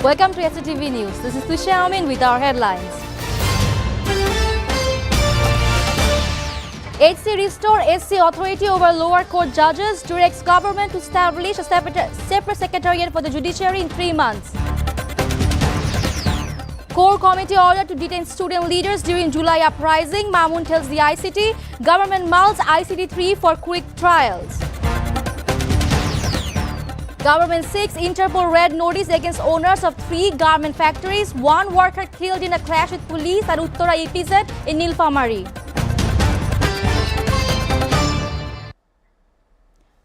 Welcome to SATV News. This is Tusha Amin with our headlines. HC restore SC authority over lower court judges, directs government to establish a separate secretariat for the judiciary in 3 months. Core committee order to detain student leaders during July uprising, Mamun tells the ICT. Government mulls ICT 3 for quick trials. Government seeks Interpol red notice against owners of 3 garment factories. 1 worker killed in a clash with police at Uttara EPZ in Nilphamari.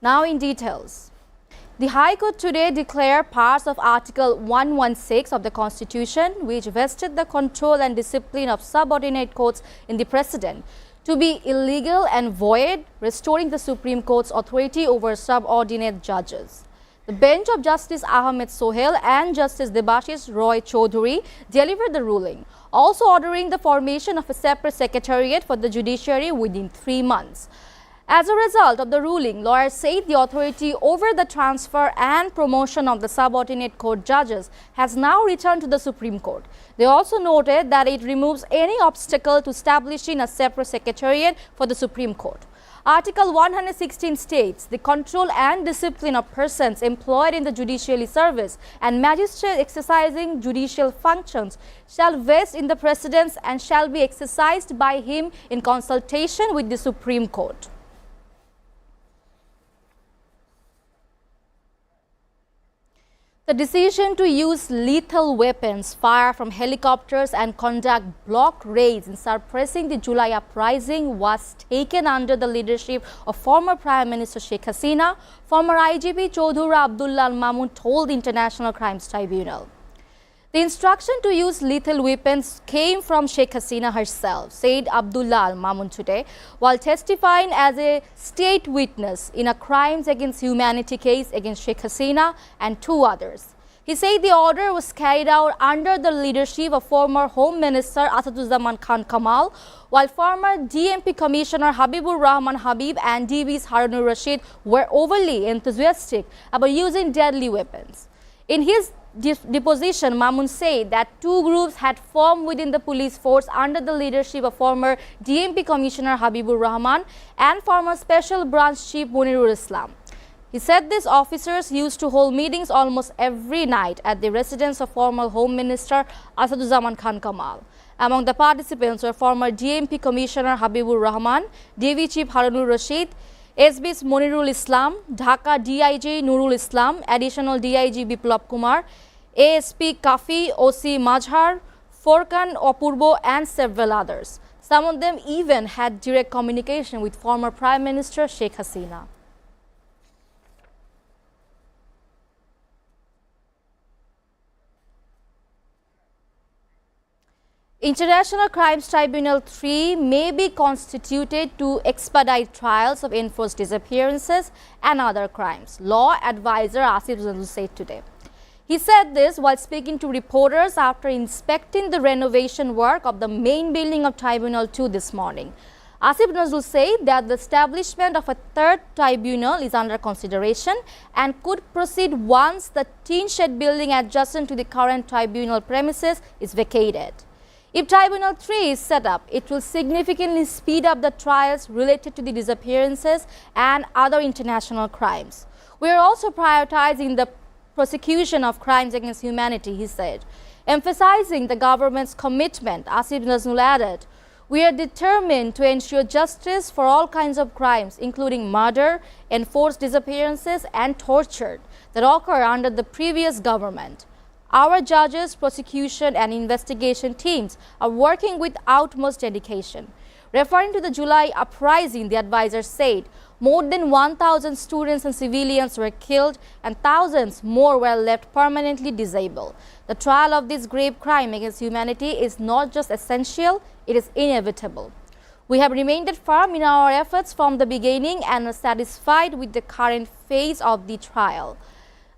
Now in details. The High Court today declared parts of Article 116 of the Constitution, which vested the control and discipline of subordinate courts in the President, to be illegal and void, restoring the Supreme Court's authority over subordinate judges. The bench of Justice Ahmed Sohel and Justice Debashish Roy Choudhury delivered the ruling, also ordering the formation of a separate secretariat for the judiciary within 3 months. As a result of the ruling, lawyers say the authority over the transfer and promotion of the subordinate court judges has now returned to the Supreme Court. They also noted that it removes any obstacle to establishing a separate secretariat for the Supreme Court. Article 116 states the control and discipline of persons employed in the judiciary service and magistrates exercising judicial functions shall vest in the President and shall be exercised by him in consultation with the Supreme Court. The decision to use lethal weapons, fire from helicopters and conduct block raids in suppressing the July uprising was taken under the leadership of former Prime Minister Sheikh Hasina, former IGP Chaudhura Abdullah Mamun told the International Crimes Tribunal. The instruction to use lethal weapons came from Sheikh Hasina herself, said Abdullah Mamun today, while testifying as a state witness in a crimes against humanity case against Sheikh Hasina and 2 others. He said the order was carried out under the leadership of former Home Minister Asaduzzaman Khan Kamal, while former DMP Commissioner Habibur Rahman Habib and DB's Harunur Rashid were overly enthusiastic about using deadly weapons. In his deposition, Mamun said that 2 groups had formed within the police force under the leadership of former DMP Commissioner Habibur Rahman and former Special Branch Chief Munirul Islam. He said these officers used to hold meetings almost every night at the residence of former Home Minister Asaduzzaman Khan Kamal. Among the participants were former DMP Commissioner Habibur Rahman, DV Chief Harunur Rashid, SB's Munirul Islam, Dhaka DIG Nurul Islam, Additional DIG Biplab Kumar, ASP Kafi, OC Majhar, Forkan Opurbo and several others. Some of them even had direct communication with former Prime Minister Sheikh Hasina. International Crimes Tribunal 3 may be constituted to expedite trials of enforced disappearances and other crimes, law advisor Asif Nazrul said today. He said this while speaking to reporters after inspecting the renovation work of the main building of Tribunal 2 this morning. Asif Nazrul said that the establishment of a 3rd tribunal is under consideration and could proceed once the tin shed building adjacent to the current tribunal premises is vacated. If Tribunal 3 is set up, it will significantly speed up the trials related to the disappearances and other international crimes. We are also prioritizing the prosecution of crimes against humanity, he said. Emphasizing the government's commitment, Asif Nazrul added, we are determined to ensure justice for all kinds of crimes, including murder, enforced disappearances and torture that occur under the previous government. Our judges, prosecution and investigation teams are working with utmost dedication. Referring to the July uprising, the advisor said more than 1,000 students and civilians were killed and thousands more were left permanently disabled. The trial of this grave crime against humanity is not just essential, it is inevitable. We have remained firm in our efforts from the beginning and are satisfied with the current phase of the trial.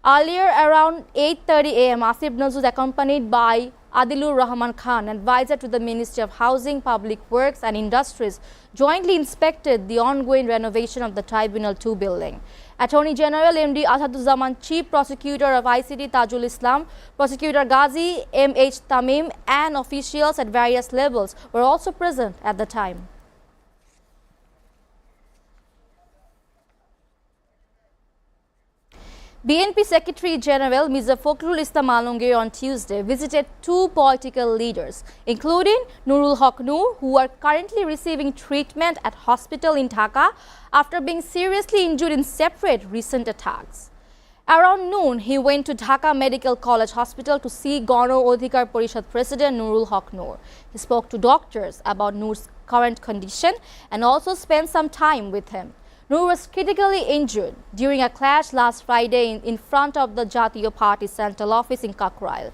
Earlier, around 8:30 a.m., Asif Nazrul, accompanied by Adilur Rahman Khan, advisor to the Ministry of Housing, Public Works and Industries, jointly inspected the ongoing renovation of the Tribunal 2 building. Attorney General MD Asaduzzaman, Chief Prosecutor of ICT Tajul Islam, Prosecutor Ghazi M.H. Tamim and officials at various levels were also present at the time. BNP Secretary General Mirza Fakhrul Islam Alamgir on Tuesday visited two political leaders, including Nurul Haq Noor, who are currently receiving treatment at hospital in Dhaka after being seriously injured in separate recent attacks. Around noon, he went to Dhaka Medical College Hospital to see Gano Adhikar Parishad President Nurul Haq Noor. He spoke to doctors about Noor's current condition and also spent some time with him. Noor was critically injured during a clash last Friday in front of the Jatiya Party Central Office in Kakrail.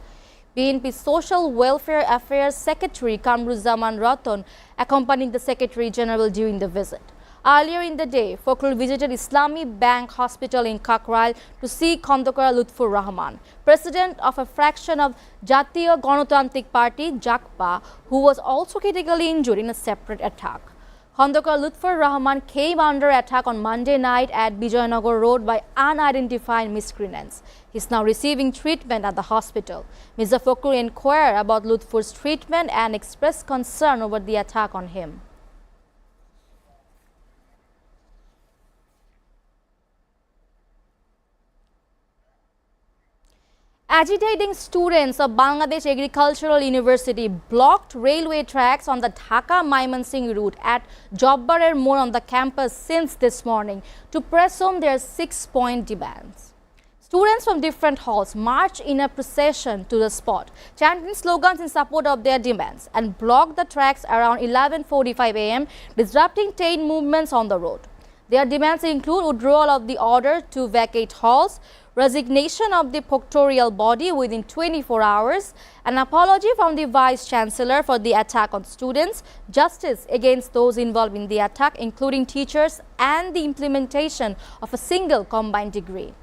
BNP Social Welfare Affairs Secretary Kamruzzaman Ratan accompanied the Secretary General during the visit. Earlier in the day, Fakhrul visited Islami Bank Hospital in Kakrail to see Khandakar Lutfur Rahman, president of a fraction of Jatiya Ganotantrik Party JAKPA, who was also critically injured in a separate attack. Khandakar Lutfur Rahman came under attack on Monday night at Bijayanagar Road by unidentified miscreants. He is now receiving treatment at the hospital. Mirza Fakhrul inquired about Lutfur's treatment and expressed concern over the attack on him. Agitating students of Bangladesh Agricultural University blocked railway tracks on the Dhaka-Mymensingh route at Jobbarer Mode on the campus since this morning to press home their 6-point demands. Students from different halls marched in a procession to the spot, chanting slogans in support of their demands and blocked the tracks around 11:45 am, disrupting train movements on the road. Their demands include withdrawal of the order to vacate halls, resignation of the proctorial body within 24 hours, an apology from the Vice-Chancellor for the attack on students, justice against those involved in the attack, including teachers, and the implementation of a single combined degree.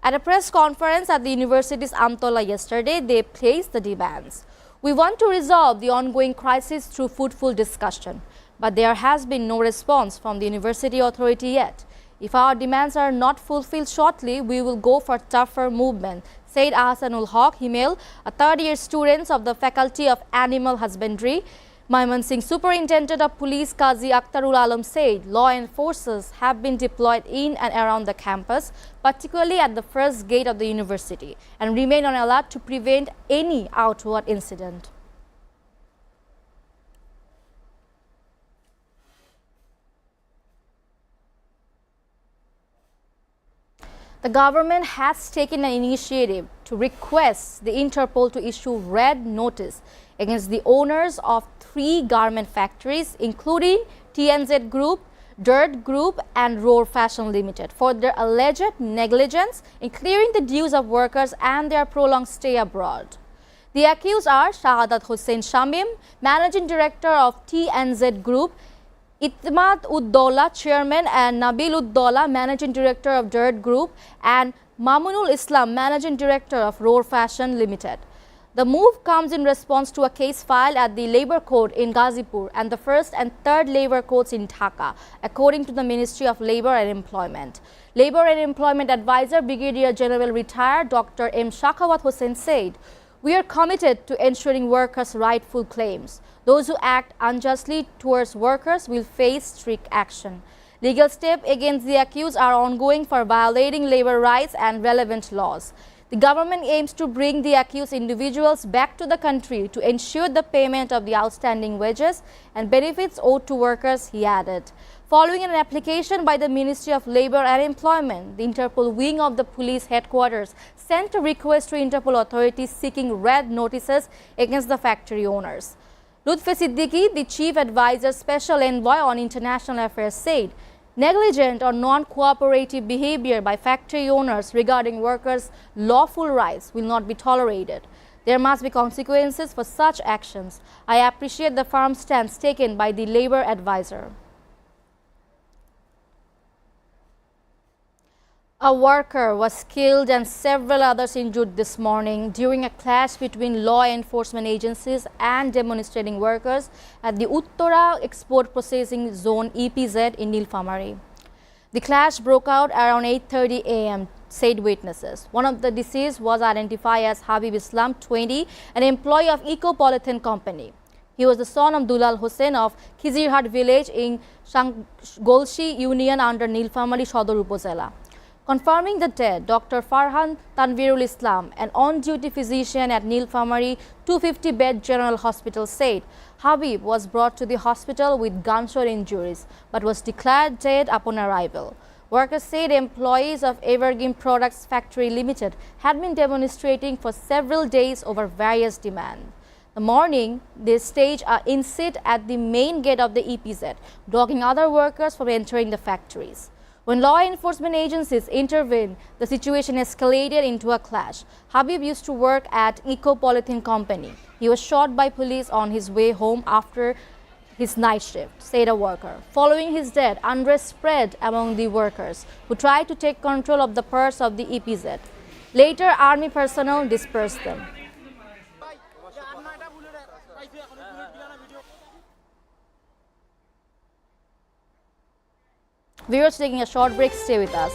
At a press conference at the university's Amtola yesterday, they placed the demands. We want to resolve the ongoing crisis through fruitful discussion, but there has been no response from the university authority yet. If our demands are not fulfilled shortly, we will go for tougher movement, said Ahsanul Haq Himel, a third-year student of the Faculty of Animal Husbandry. Mymensingh Superintendent of Police Qazi Akhtarul Alam said law enforcers have been deployed in and around the campus, particularly at the first gate of the university, and remain on alert to prevent any outward incident. The government has taken an initiative to request the Interpol to issue red notice against the owners of 3 garment factories, including TNZ Group, Dirt Group and Roar Fashion Limited, for their alleged negligence in clearing the dues of workers and their prolonged stay abroad. The accused are Shahadat Hussain Shamim, Managing Director of TNZ Group, Itmad Uddola, Chairman, and Nabil Uddola, Managing Director of Dirt Group, and Mamunul Islam, Managing Director of Roar Fashion Limited. The move comes in response to a case filed at the Labour Court in Ghazipur and the 1st and 3rd Labour Courts in Dhaka, according to the Ministry of Labour and Employment. Labour and Employment Advisor Brigadier General Retired Dr. M. Shakhawat Hussain said, "We are committed to ensuring workers' rightful claims. Those who act unjustly towards workers will face strict action. Legal steps against the accused are ongoing for violating labour rights and relevant laws. The government aims to bring the accused individuals back to the country to ensure the payment of the outstanding wages and benefits owed to workers," he added. Following an application by the Ministry of Labour and Employment, the Interpol wing of the police headquarters sent a request to Interpol authorities seeking red notices against the factory owners. Lutfi Siddiqui, the Chief Advisor Special Envoy on International Affairs, said negligent or non-cooperative behavior by factory owners regarding workers' lawful rights will not be tolerated. There must be consequences for such actions. I appreciate the firm stance taken by the Labour Advisor. A worker was killed and several others injured this morning during a clash between law enforcement agencies and demonstrating workers at the Uttara Export Processing Zone EPZ in Nilphamari. The clash broke out around 8:30 a.m., said witnesses. One of the deceased was identified as Habib Islam, 20, an employee of Eco Polythene Company. He was the son of Dulal Hussain of Khizirhat village in Golshi Union under Nilphamari Shodor Upozela. Confirming the death, Dr. Farhan Tanvirul Islam, an on-duty physician at Nilphamari 250-bed General Hospital, said Habib was brought to the hospital with gunshot injuries but was declared dead upon arrival. Workers said employees of Evergreen Products Factory Limited had been demonstrating for several days over various demands. The morning, they staged an incident at the main gate of the EPZ, blocking other workers from entering the factories. When law enforcement agencies intervened, the situation escalated into a clash. Habib used to work at Eco Polythene Company. He was shot by police on his way home after his night shift, said a worker. Following his death, unrest spread among the workers, who tried to take control of the purse of the EPZ. Later, army personnel dispersed them. Viewers, taking a short break, stay with us.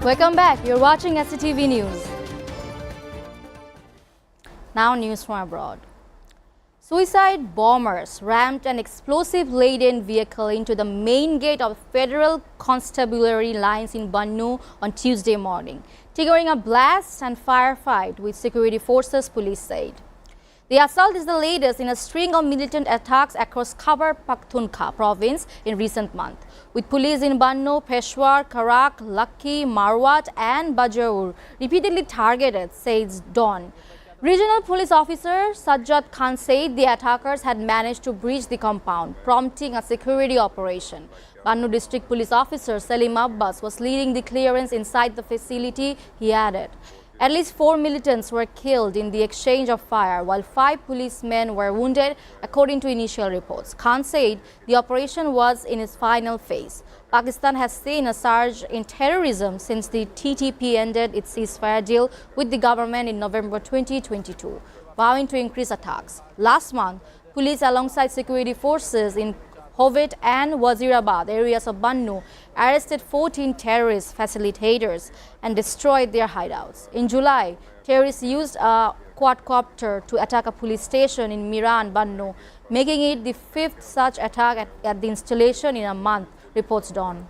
Welcome back. You're watching SATV News. Now news from abroad. Suicide bombers rammed an explosive-laden vehicle into the main gate of Federal Constabulary lines in Bannu on Tuesday morning, triggering a blast and firefight with security forces, police said. The assault is the latest in a string of militant attacks across Khyber Pakhtunkhwa province in recent months, with police in Bannu, Peshawar, Karak, Lakhi, Marwat and Bajaur repeatedly targeted, says Dawn. Regional police officer Sajjad Khan said the attackers had managed to breach the compound, prompting a security operation. Bannu district police officer Salim Abbas was leading the clearance inside the facility, he added. At least 4 militants were killed in the exchange of fire, while 5 policemen were wounded, according to initial reports. Khan said the operation was in its final phase. Pakistan has seen a surge in terrorism since the TTP ended its ceasefire deal with the government in November 2022, vowing to increase attacks. Last month, police alongside security forces in Hovet and Wazirabad areas of Bannu arrested 14 terrorist facilitators and destroyed their hideouts. In July, terrorists used a quadcopter to attack a police station in Mira and Bannu, making it the 5th such attack at the installation in a month, reports Dawn.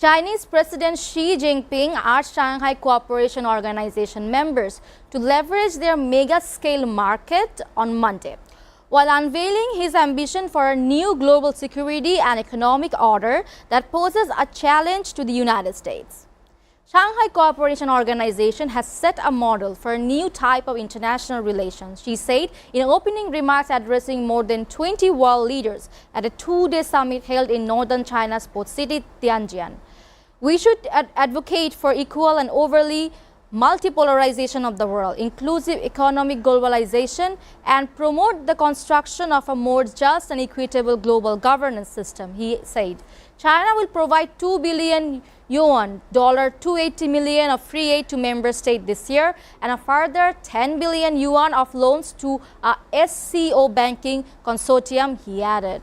Chinese President Xi Jinping urged Shanghai Cooperation Organization members to leverage their mega-scale market on Monday. while unveiling his ambition for a new global security and economic order that poses a challenge to the United States. Shanghai Cooperation Organization has set a model for a new type of international relations, she said in opening remarks addressing more than 20 world leaders at a two-day summit held in northern China's port city Tianjin. We should advocate for equal and overly multipolarization of the world, inclusive economic globalization, and promote the construction of a more just and equitable global governance system, he said. China will provide 2 billion yuan, $280 million of free aid to member states this year, and a further 10 billion yuan of loans to a SCO banking consortium, he added.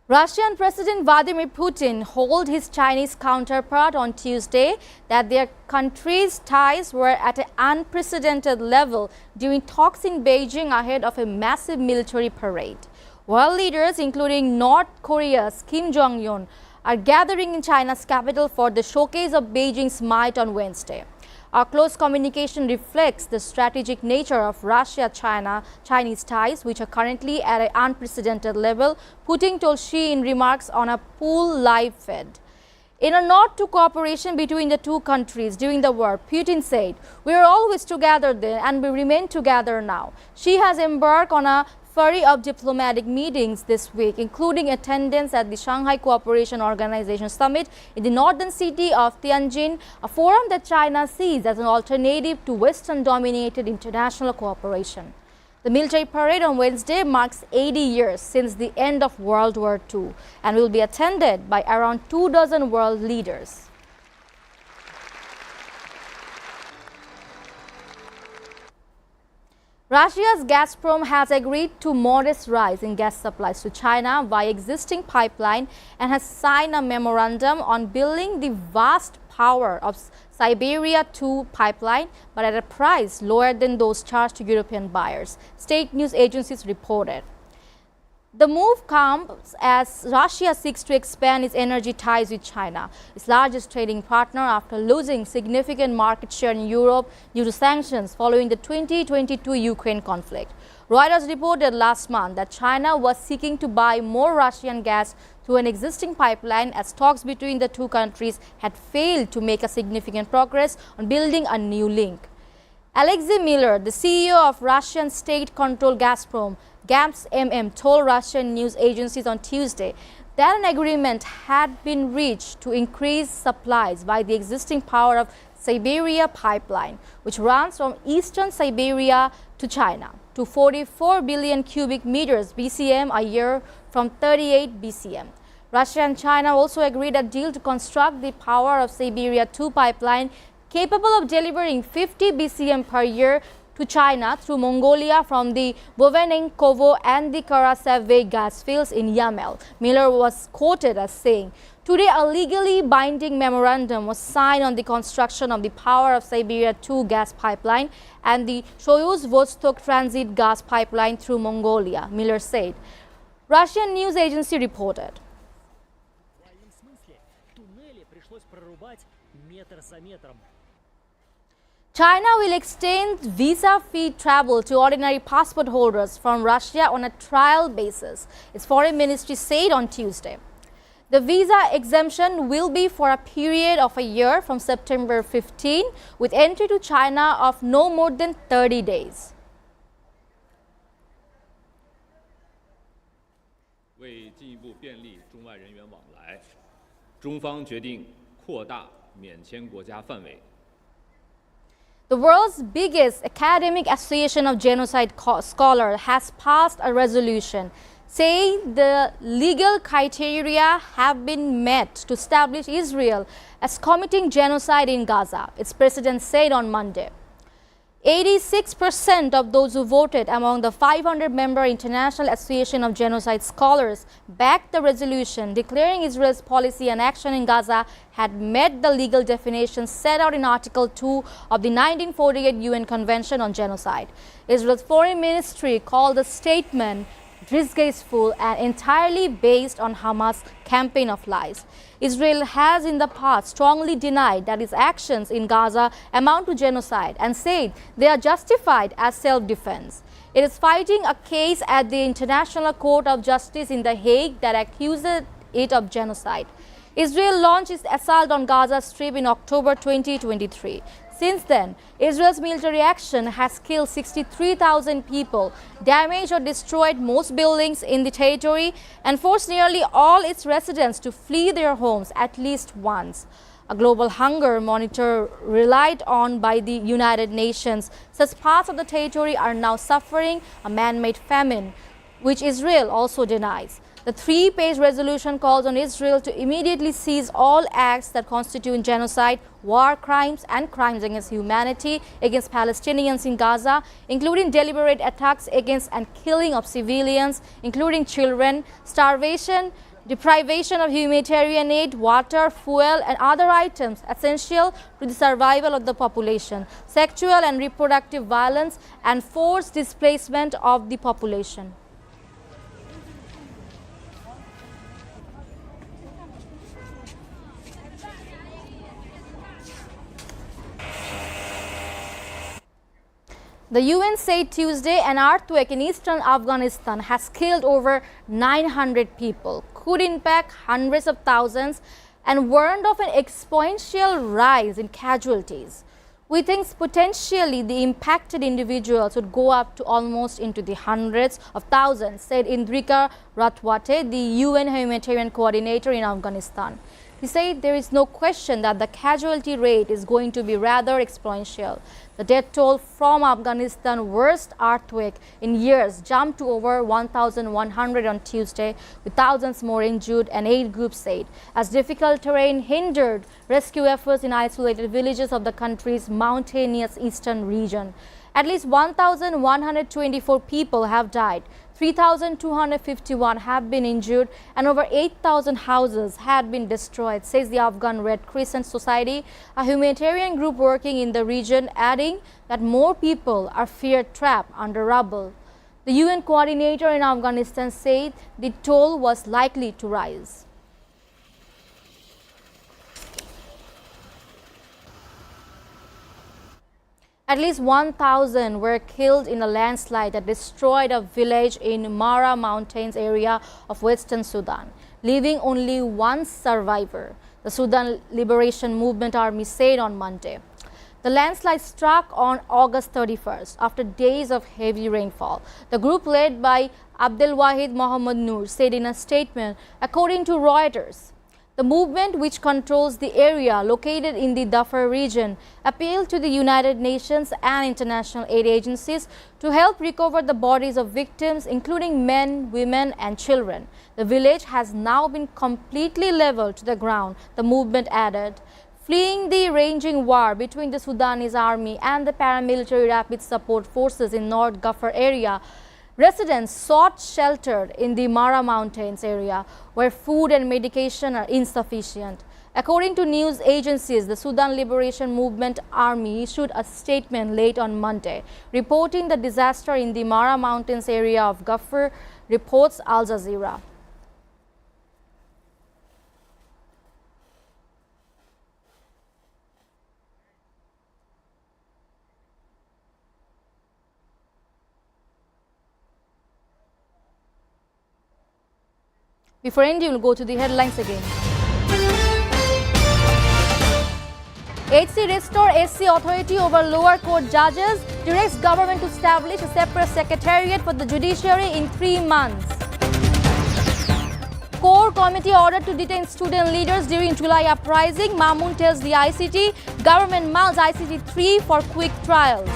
Russian President Vladimir Putin told his Chinese counterpart on Tuesday that their country's ties were at an unprecedented level during talks in Beijing ahead of a massive military parade. World leaders, including North Korea's Kim Jong-un, are gathering in China's capital for the showcase of Beijing's might on Wednesday. Our close communication reflects the strategic nature of Russia-Chinese ties, which are currently at an unprecedented level, Putin told Xi in remarks on a pool live feed. In a nod to cooperation between the two countries during the war, Putin said, "We are always together then and we remain together now." Xi has embarked on a flurry of diplomatic meetings this week, including attendance at the Shanghai Cooperation Organization Summit in the northern city of Tianjin, a forum that China sees as an alternative to Western-dominated international cooperation. The military parade on Wednesday marks 80 years since the end of World War II and will be attended by around 24 world leaders. Russia's Gazprom has agreed to modest rise in gas supplies to China via existing pipeline and has signed a memorandum on building the vast power of Siberia 2 pipeline, but at a price lower than those charged to European buyers, state news agencies reported. The move comes as Russia seeks to expand its energy ties with China, its largest trading partner, after losing significant market share in Europe due to sanctions following the 2022 Ukraine conflict. Reuters reported last month that China was seeking to buy more Russian gas through an existing pipeline as talks between the two countries had failed to make a significant progress on building a new link. Alexei Miller, the CEO of Russian state-controlled Gazprom, Gazprom, told Russian news agencies on Tuesday that an agreement had been reached to increase supplies by the existing power of Siberia pipeline, which runs from eastern Siberia to China, to 44 billion cubic meters BCM a year from 38 BCM. Russia and China also agreed a deal to construct the power of Siberia 2 pipeline capable of delivering 50 BCM per year to China through Mongolia from the Bovenenkovo and the Karasavy gas fields in Yamel. Miller was quoted as saying, "Today, a legally binding memorandum was signed on the construction of the power of Siberia 2 gas pipeline and the Soyuz-Vostok transit gas pipeline through Mongolia," Miller said. Russian news agency reported. China will extend visa-free travel to ordinary passport holders from Russia on a trial basis, its foreign ministry said on Tuesday. The visa exemption will be for a period of a year from September 15, with entry to China of no more than 30 days. 为进一步便利中外人员往来，中方决定扩大免签国家范围。 The world's biggest academic association of genocide scholars has passed a resolution saying the legal criteria have been met to establish Israel as committing genocide in Gaza, its president said on Monday. 86% of those who voted among the 500-member International Association of Genocide Scholars backed the resolution declaring Israel's policy and action in Gaza had met the legal definitions set out in Article 2 of the 1948 UN Convention on Genocide. Israel's Foreign Ministry called the statement disgraceful and entirely based on Hamas' campaign of lies. Israel has in the past strongly denied that its actions in Gaza amount to genocide and said they are justified as self-defense. It is fighting a case at the International Court of Justice in The Hague that accuses it of genocide. Israel launched its assault on Gaza Strip in October 2023. Since then, Israel's military action has killed 63,000 people, damaged or destroyed most buildings in the territory, and forced nearly all its residents to flee their homes at least once. A global hunger monitor relied on by the United Nations says parts of the territory are now suffering a man-made famine, which Israel also denies. The three-page resolution calls on Israel to immediately cease all acts that constitute genocide, war crimes and crimes against humanity against Palestinians in Gaza, including deliberate attacks against and killing of civilians, including children, starvation, deprivation of humanitarian aid, water, fuel and other items essential to the survival of the population, sexual and reproductive violence and forced displacement of the population. The UN said Tuesday an earthquake in eastern Afghanistan has killed over 900 people, could impact hundreds of thousands, and warned of an exponential rise in casualties. We think potentially the impacted individuals would go up to almost into the hundreds of thousands, said Indrika Ratwate, the UN humanitarian coordinator in Afghanistan. He said there is no question that the casualty rate is going to be rather exponential. The death toll from Afghanistan's worst earthquake in years jumped to over 1,100 on Tuesday, with thousands more injured, and aid groups said, as difficult terrain hindered rescue efforts in isolated villages of the country's mountainous eastern region. At least 1,124 people have died, 3,251 have been injured, and over 8,000 houses had been destroyed, says the Afghan Red Crescent Society, a humanitarian group working in the region, adding that more people are feared trapped under rubble. The UN coordinator in Afghanistan said the toll was likely to rise. At least 1,000 were killed in a landslide that destroyed a village in Mara Mountains area of Western Sudan, leaving only one survivor, the Sudan Liberation Movement Army said on Monday. The landslide struck on August 31st after days of heavy rainfall. The group led by Abdelwahid Mohammed Noor said in a statement, according to Reuters, the movement, which controls the area located in the Darfur region, appealed to the United Nations and international aid agencies to help recover the bodies of victims, including men, women and children. The village has now been completely leveled to the ground, the movement added. Fleeing the raging war between the Sudanese army and the paramilitary rapid support forces in North Darfur area, residents sought shelter in the Mara Mountains area, where food and medication are insufficient. According to news agencies, the Sudan Liberation Movement Army issued a statement late on Monday, reporting the disaster in the Mara Mountains area of Darfur, reports Al Jazeera. Before ending, we'll go to the headlines again. HC restore SC authority over lower court judges, directs government to establish a separate secretariat for the judiciary in 3 months. Core committee ordered to detain student leaders during July uprising. Mamun tells the ICT, government mounts ICT 3 for quick trials.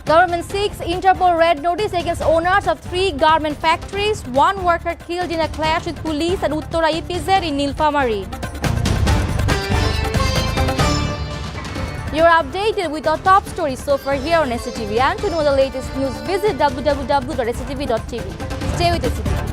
Government seeks Interpol red notice against owners of 3 garment factories. 1 worker killed in a clash with police at Uttara EPZ in Nilphamari. You're updated with our top stories so far here on SATV. And to know the latest news, visit www.satv.tv. Stay with SATV.